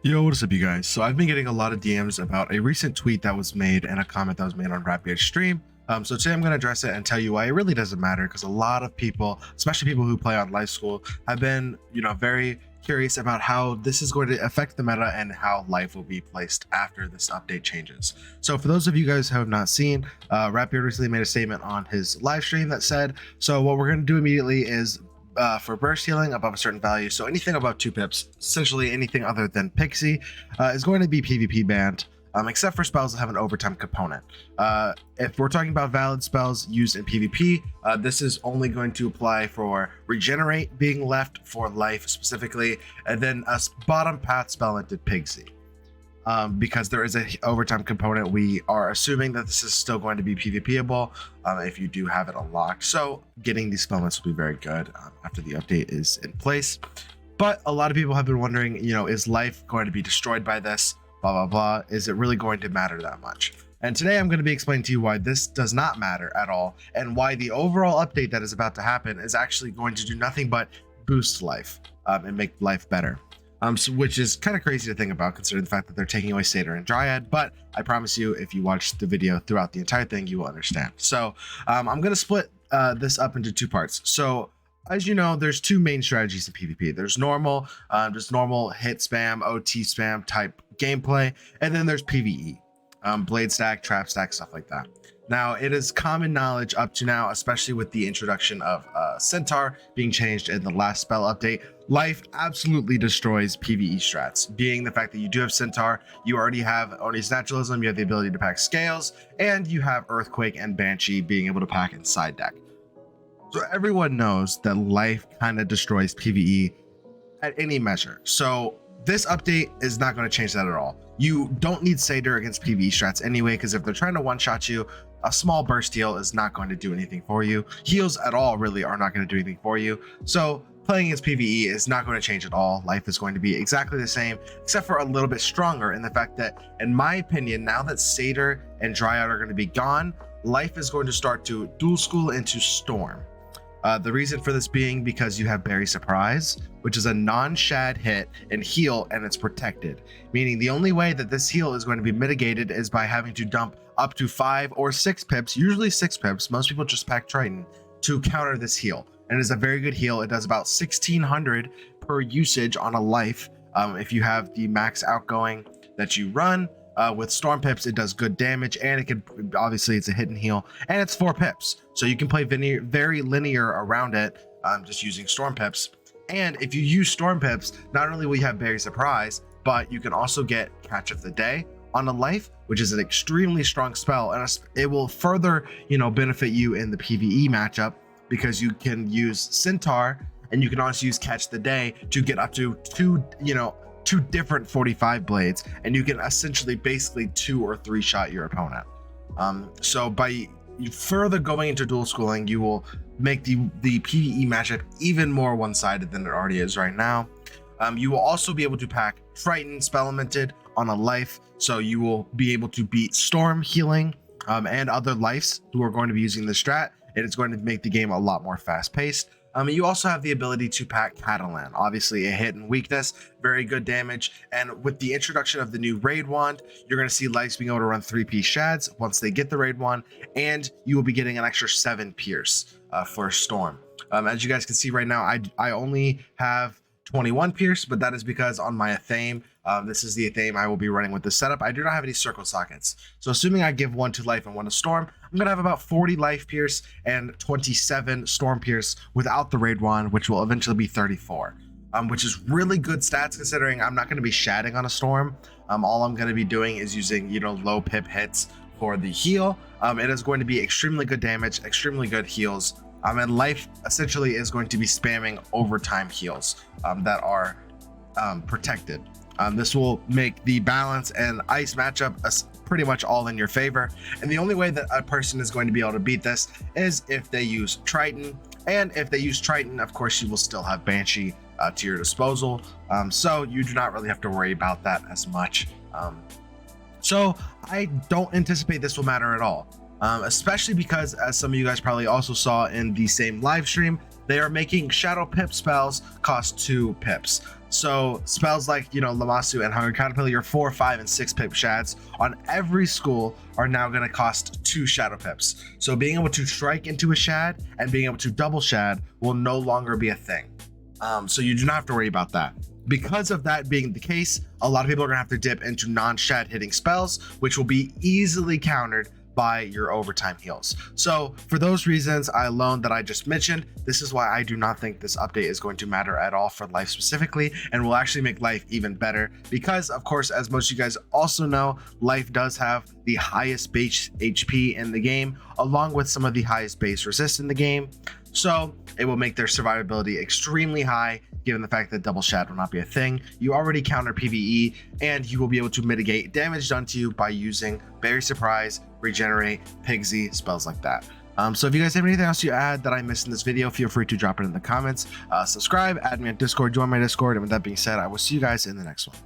Yo, what is up, you guys? So I've been getting a lot of DMs about a recent tweet that was made and a comment that was made on Rapier's stream. So today I'm going to address it and tell you why it really doesn't matter, because a lot of people, especially people who play on Life School, have been, very curious about how this is going to affect the meta and how life will be placed after this update changes. So for those of you guys who have not seen, Rapier recently made a statement on his live stream that said, so what we're going to do immediately is for burst healing above a certain value, so anything above 2 pips, essentially anything other than Pixie, is going to be PvP banned, except for spells that have an overtime component. If we're talking about valid spells used in PvP, this is only going to apply for Regenerate being left for life specifically, and then a bottom path spell into Pixie. Because there is a overtime component, we are assuming that this is still going to be PvPable if you do have it unlocked. So getting these spellments will be very good after the update is in place. But a lot of people have been wondering, is life going to be destroyed by this? Blah, blah, blah. Is it really going to matter that much? And today I'm going to be explaining to you why this does not matter at all, and why the overall update that is about to happen is actually going to do nothing but boost life and make life better. Which is kind of crazy to think about, considering the fact that they're taking away Satyr and Dryad, but I promise you, if you watch the video throughout the entire thing, you will understand. So I'm going to split this up into 2 parts. So as you know, there's 2 main strategies in PvP. There's normal, just normal hit spam, OT spam type gameplay, and then there's PvE, blade stack, trap stack, stuff like that. Now, it is common knowledge up to now, especially with the introduction of Centaur being changed in the last spell update, life absolutely destroys PvE strats. Being the fact that you do have Centaur, you already have Oni's Naturalism, you have the ability to pack Scales, and you have Earthquake and Banshee being able to pack in side deck. So everyone knows that life kind of destroys PvE at any measure. So this update is not going to change that at all. You don't need Satyr against PvE strats anyway, because if they're trying to one-shot you, a small burst heal is not going to do anything for you. Heals at all really are not going to do anything for you. So playing against PvE is not going to change at all. Life is going to be exactly the same, except for a little bit stronger in the fact that, in my opinion, now that Satyr and Dryad are going to be gone, life is going to start to dual school into Storm. The reason for this being because you have Berry Surprise, which is a non-shad hit and heal, and it's protected. Meaning the only way that this heal is going to be mitigated is by having to dump up to 5 or 6 pips, usually 6 pips. Most people just pack Triton to counter this heal. And it is a very good heal. It does about 1600 per usage on a life. If you have the max outgoing that you run, with Storm pips, it does good damage, and it can, obviously it's a hidden heal, and it's 4 pips, so you can play very linear around it, just using Storm pips. And if you use Storm pips, not only will you have Berry Surprise, but you can also get Catch of the Day on a life, which is an extremely strong spell, and it will further benefit you in the PvE matchup, because you can use Centaur and you can also use Catch the Day to get up to 2 different 45 blades, and you can essentially basically 2 or 3 shot your opponent. So by further going into dual schooling, you will make the PvE matchup even more one-sided than it already is right now. You will also be able to pack Triton Spellamented on a life, so you will be able to beat Storm healing and other lives who are going to be using the strat, and it's going to make the game a lot more fast-paced. You also have the ability to pack Catalan, obviously a hit and weakness, very good damage, and with the introduction of the new Raid Wand, you're going to see lives being able to run 3-piece shads once they get the Raid Wand, and you will be getting an extra 7 Pierce for Storm. As you guys can see right now, I only have 21 Pierce, but that is because on my Athame, this is the Athame I will be running with this setup, I do not have any circle sockets. So assuming I give 1 to life and 1 to Storm, I'm going to have about 40 life Pierce and 27 Storm Pierce without the Raid Wand, which will eventually be 34. Which is really good stats, considering I'm not going to be shadding on a Storm. All I'm going to be doing is using, low pip hits for the heal. It is going to be extremely good damage, extremely good heals. And life essentially is going to be spamming overtime heals that are protected. This will make the balance and ice matchup pretty much all in your favor. And the only way that a person is going to be able to beat this is if they use Triton. And if they use Triton, of course, you will still have Banshee to your disposal. So you do not really have to worry about that as much. So I don't anticipate this will matter at all. Especially because, as some of you guys probably also saw in the same live stream, they are making Shadow Pip spells cost 2 pips. So spells like, Lamasu and Hunger Caterpillar, your 4, 5, and 6 pip shads on every school are now going to cost 2 shadow pips. So being able to strike into a shad and being able to double shad will no longer be a thing. So you do not have to worry about that. Because of that being the case, a lot of people are going to have to dip into non-shad hitting spells, which will be easily countered by your overtime heals. So for those reasons alone that I just mentioned, this is why I do not think this update is going to matter at all for life specifically, and will actually make life even better, because of course, as most of you guys also know, life does have the highest base HP in the game, along with some of the highest base resist in the game. So it will make their survivability extremely high, given the fact that double shad will not be a thing. You already counter PvE, and you will be able to mitigate damage done to you by using Berry Surprise, Regenerate, Pigsy, spells like that. So if you guys have anything else you add that I missed in this video, feel free to drop it in the comments. Subscribe, add me on Discord, join my Discord, and with that being said, I will see you guys in the next one.